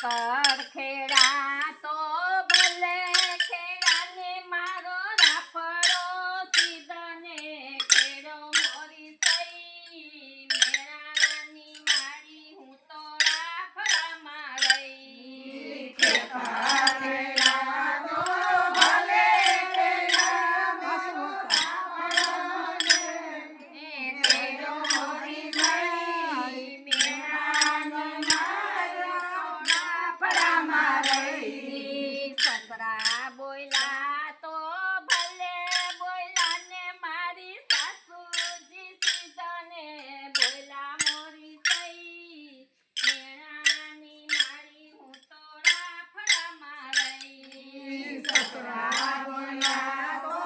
ખેડા તો ભલે ખેડાને મારો રાફડો સીધને ખેડો મોરી સઈ મેળાની માડી હું તો રાફડામાં રહી સસરા બોયલા તો ભલે બોયલા ને મારી સાસુજી સીધને બોયલા મોરી સઈ મેળાની મારી હું તો રાફડામાં રહી સસરા બોયલા તો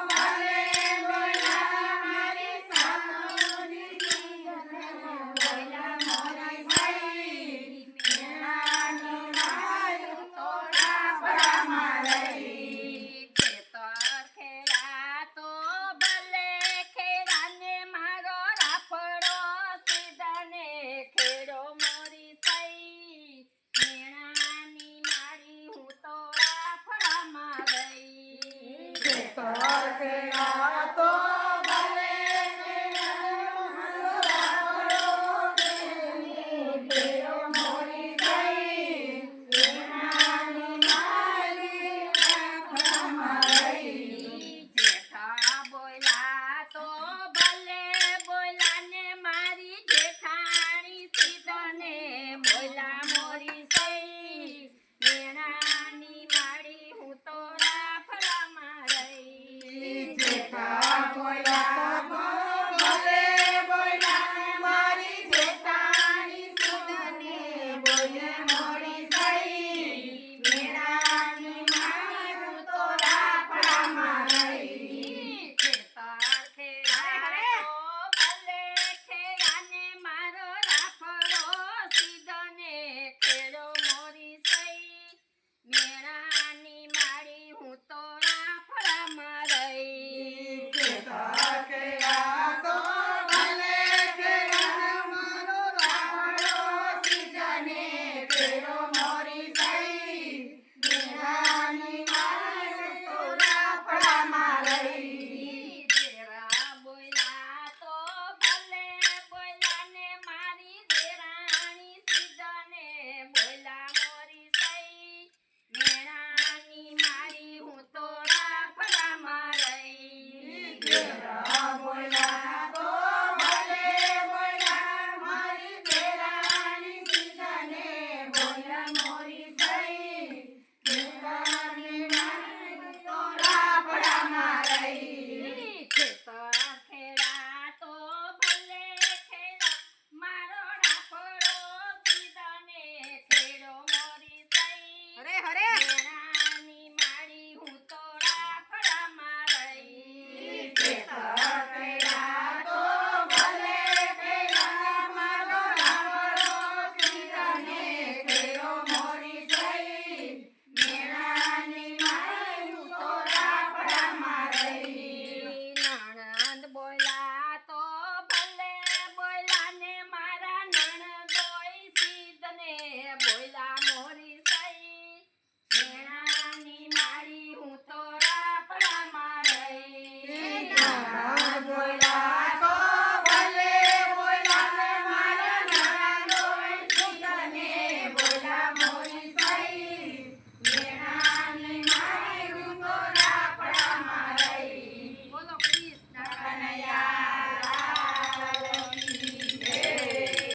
ભલે બોયલા મારી સાસુજી સીધને બોયલા મોરી સઈ મેળાની મારી હું તો રાફડામાં રહી ખેતર ખેડા તો ભલે ખેડાને મારો રાફડો સીધને ખેડો મોરી સઈ મેણાની મારી હું તો રાફડામાં રહી ખેતર ખેડા